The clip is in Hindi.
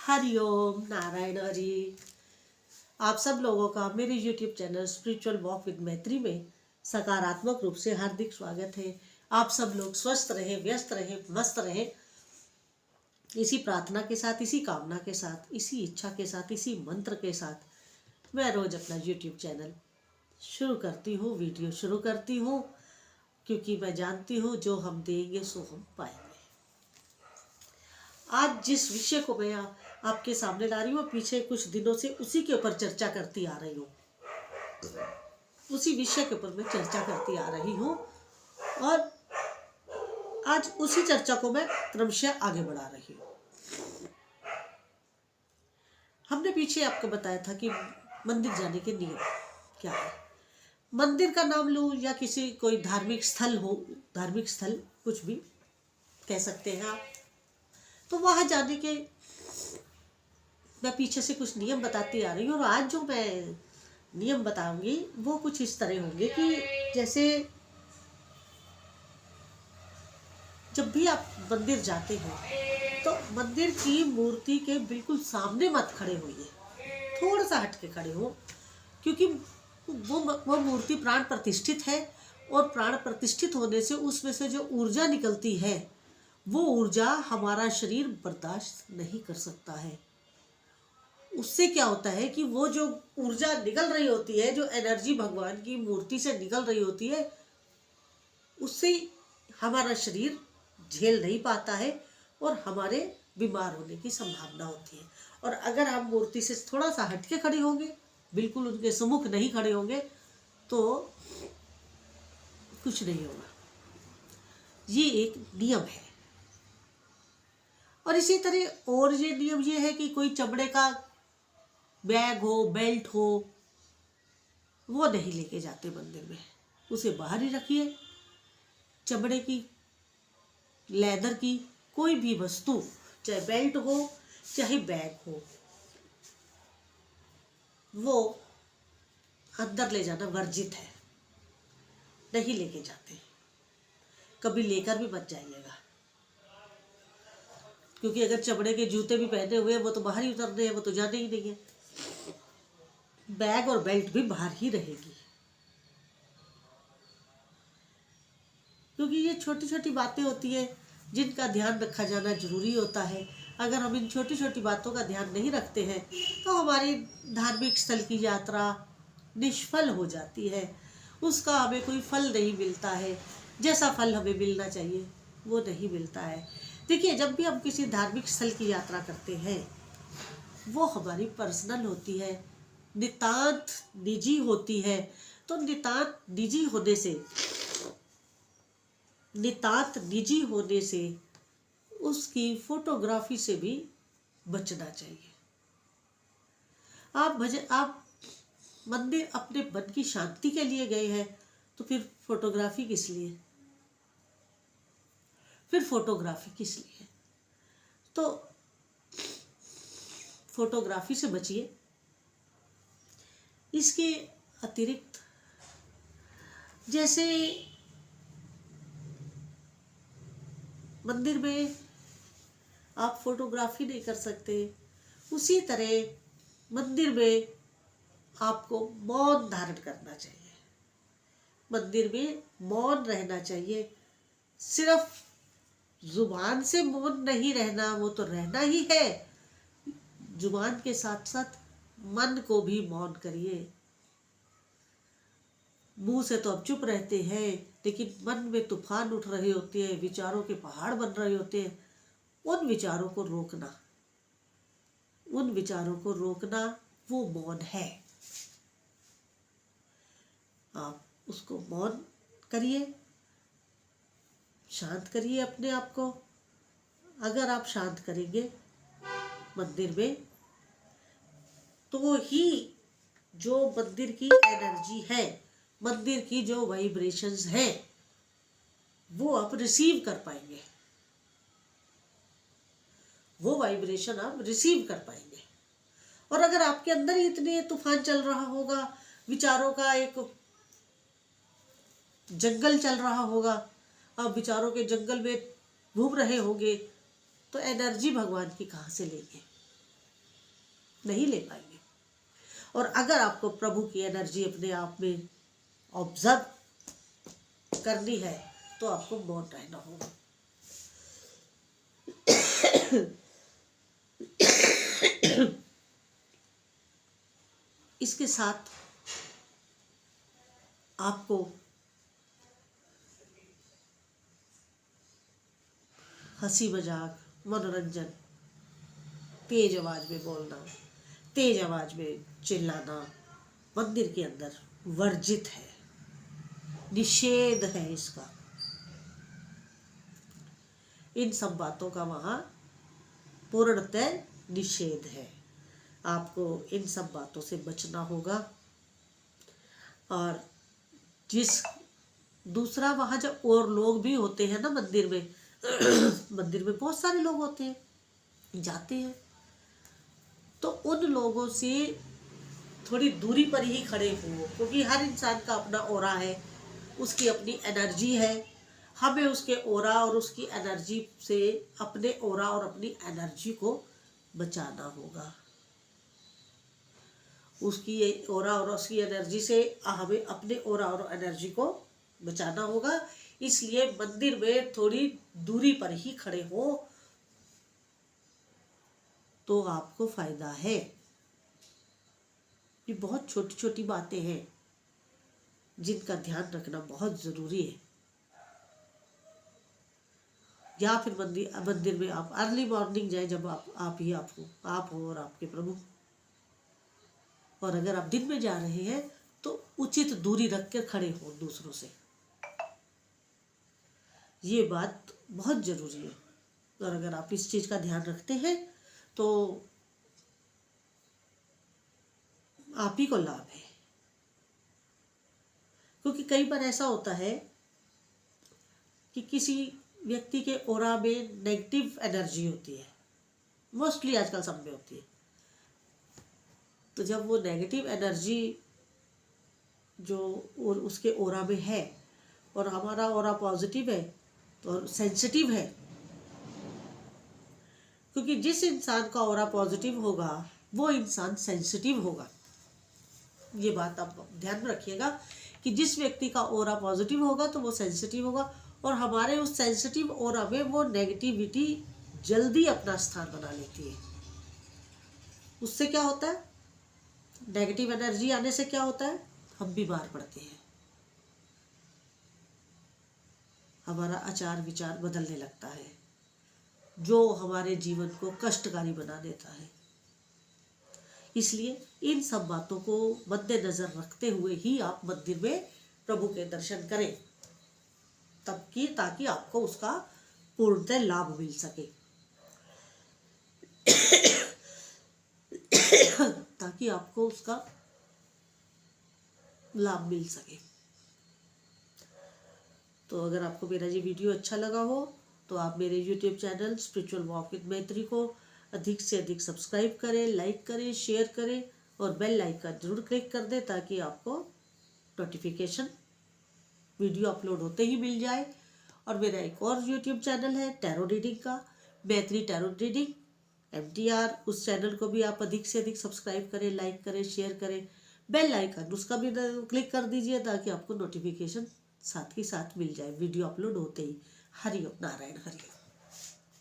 हरिओम नारायण हरि। आप सब लोगों का मेरे YouTube channel spiritual walk with मैत्री में सकारात्मक रूप से हार्दिक स्वागत है। आप सब लोग स्वस्थ रहे, व्यस्त रहे, मस्त रहे, इसी प्रार्थना के साथ, इसी कामना के साथ, इसी इच्छा के साथ, इसी मंत्र के साथ मैं रोज अपना YouTube चैनल शुरू करती हूँ, वीडियो शुरू करती हूँ, क्योंकि मैं जानती हूँ जो हम देंगे सो हम पाएंगे। आज जिस विषय को मैं आपके सामने ला रही हूँ, पीछे कुछ दिनों से उसी के ऊपर चर्चा करती आ रही हूँ, उसी विषय के ऊपर मैं चर्चा करती आ रही हूँ और आज उसी चर्चा को मैं क्रमशः आगे बढ़ा रही हूँ। हमने पीछे आपको बताया था कि मंदिर जाने के नियम क्या है। मंदिर का नाम लो या किसी कोई धार्मिक स्थल हो, धार्मिक स्थल कुछ भी कह सकते हैं आप, तो वहां जाने के मैं पीछे से कुछ नियम बताती आ रही हूँ। और आज जो मैं नियम बताऊंगी वो कुछ इस तरह होंगे कि जैसे जब भी आप मंदिर जाते हैं तो मंदिर की मूर्ति के बिल्कुल सामने मत खड़े होइए, थोड़ा सा हट के खड़े हो, क्योंकि वो मूर्ति प्राण प्रतिष्ठित है और प्राण प्रतिष्ठित होने से उसमें से जो ऊर्जा निकलती है वो ऊर्जा हमारा शरीर बर्दाश्त नहीं कर सकता है। उससे क्या होता है कि वो जो ऊर्जा निकल रही होती है, जो एनर्जी भगवान की मूर्ति से निकल रही होती है, उससे हमारा शरीर झेल नहीं पाता है और हमारे बीमार होने की संभावना होती है। और अगर हम मूर्ति से थोड़ा सा हटके खड़े होंगे, बिल्कुल उनके सम्मुख नहीं खड़े होंगे, तो कुछ नहीं होगा। ये एक नियम है। और इसी तरह और ये नियम ये है कि कोई चमड़े का बैग हो, बेल्ट हो, वो नहीं लेके जाते मंदिर में, उसे बाहर ही रखिए। चमड़े की, लेदर की कोई भी वस्तु, चाहे बेल्ट हो चाहे बैग हो, वो अंदर ले जाना वर्जित है, नहीं लेके जाते। कभी लेकर भी मत जाइएगा, क्योंकि अगर चमड़े के जूते भी पहने हुए हैं वो तो बाहर ही उतरने हैं, वो तो जाने ही नहीं है। बैग और बेल्ट भी बाहर ही रहेगी, क्योंकि ये छोटी छोटी बातें होती है जिनका ध्यान रखा जाना जरूरी होता है। अगर हम इन छोटी छोटी बातों का ध्यान नहीं रखते हैं तो हमारी धार्मिक स्थल की यात्रा निष्फल हो जाती है, उसका हमें कोई फल नहीं मिलता है, जैसा फल हमें मिलना चाहिए वो नहीं मिलता है। देखिए, जब भी हम किसी धार्मिक स्थल की यात्रा करते हैं वो हमारी पर्सनल होती है, नितांत निजी होती है। तो नितांत निजी होने से उसकी फोटोग्राफी से भी बचना चाहिए। आप मंदिर अपने मन की शांति के लिए गए हैं, तो फिर फोटोग्राफी किस लिए? तो फोटोग्राफी से बचिए। इसके अतिरिक्त जैसे मंदिर में आप फोटोग्राफी नहीं कर सकते, उसी तरह मंदिर में आपको मौन धारण करना चाहिए, मंदिर में मौन रहना चाहिए। सिर्फ जुबान से मौन नहीं रहना, वो तो रहना ही है, जुबान के साथ साथ मन को भी मौन करिए। मुंह से तो अब चुप रहते हैं, लेकिन मन में तूफान उठ रहे होते हैं, विचारों के पहाड़ बन रहे होते हैं। उन विचारों को रोकना वो मौन है। आप उसको मौन करिए, शांत करिए अपने आप को। अगर आप शांत करेंगे मंदिर में, तो ही जो मंदिर की एनर्जी है, मंदिर की जो वाइब्रेशंस है, वो आप रिसीव कर पाएंगे, वो वाइब्रेशन आप रिसीव कर पाएंगे। और अगर आपके अंदर ही इतने तूफान चल रहा होगा, विचारों का एक जंगल चल रहा होगा, आप विचारों के जंगल में घूम रहे होंगे, तो एनर्जी भगवान की कहाँ से लेंगे? नहीं ले पाएंगे। और अगर आपको प्रभु की एनर्जी अपने आप में ऑब्जर्व करनी है तो आपको मौन रहना होगा। इसके साथ आपको हंसी मजाक, मनोरंजन, तेज आवाज में बोलना, तेज आवाज में चिल्लाना मंदिर के अंदर वर्जित है, निषेध है इसका। इन सब बातों का वहाँ पूर्णतः निषेध है। आपको इन सब बातों से बचना होगा। और जिस दूसरा वहाँ जब और लोग भी होते हैं ना मंदिर में मंदिर में बहुत सारे लोग होते हैं, जाते हैं, तो उन लोगों से थोड़ी दूरी पर ही खड़े हो, क्योंकि हर इंसान का अपना ऑरा है, उसकी अपनी एनर्जी है। हमें उसके ऑरा और उसकी एनर्जी से अपने ऑरा और अपनी एनर्जी को बचाना होगा। उसकी ऑरा और उसकी एनर्जी से हमें अपने ऑरा और एनर्जी को बचाना होगा। इसलिए मंदिर में थोड़ी दूरी पर ही खड़े हो तो आपको फायदा है। ये बहुत छोटी छोटी बातें हैं जिनका ध्यान रखना बहुत जरूरी है। या फिर मंदिर में आप अर्ली मॉर्निंग जाए, जब आप हो और आपके प्रभु। और अगर आप दिन में जा रहे हैं तो उचित दूरी रख कर खड़े हो दूसरों से। ये बात बहुत जरूरी है। और अगर आप इस चीज का ध्यान रखते हैं तो आप ही को लाभ है। क्योंकि कई बार ऐसा होता है कि किसी व्यक्ति के ऑरा में नेगेटिव एनर्जी होती है, मोस्टली आजकल सब में होती है। तो जब वो नेगेटिव एनर्जी जो और उसके ऑरा में है और हमारा ऑरा पॉजिटिव है तो सेंसिटिव है, क्योंकि जिस इंसान का ऑरा पॉजिटिव होगा वो इंसान सेंसिटिव होगा। ये बात आप ध्यान में रखिएगा कि जिस व्यक्ति का ऑरा पॉजिटिव होगा तो वो सेंसिटिव होगा, और हमारे उस सेंसिटिव ऑरा में वो नेगेटिविटी जल्दी अपना स्थान बना लेती है। उससे क्या होता है, नेगेटिव एनर्जी आने से क्या होता है, हम बीमार पड़ते हैं, हमारा आचार विचार बदलने लगता है, जो हमारे जीवन को कष्टकारी बना देता है। इसलिए इन सब बातों को मद्देनजर रखते हुए ही आप मंदिर में प्रभु के दर्शन करें, ताकि आपको उसका पूर्णतः लाभ मिल सके। ताकि आपको उसका लाभ मिल सके। तो अगर आपको मेरा ये वीडियो अच्छा लगा हो तो आप मेरे YouTube channel spiritual walk with मैत्री को अधिक से अधिक सब्सक्राइब करें, लाइक करें, शेयर करें और बेल आइकन जरूर क्लिक कर दें ताकि आपको नोटिफिकेशन वीडियो अपलोड होते ही मिल जाए। और मेरा एक और YouTube चैनल है टैरो रीडिंग का, मैत्री टैरो रीडिंग MTR। उस चैनल को भी आप अधिक से अधिक सब्सक्राइब करें, लाइक करें, शेयर करें, बेल आइकन उसका भी क्लिक कर दीजिए ताकि आपको नोटिफिकेशन साथ ही साथ मिल जाए वीडियो अपलोड होते ही। हरिओम नारायण हरिओम।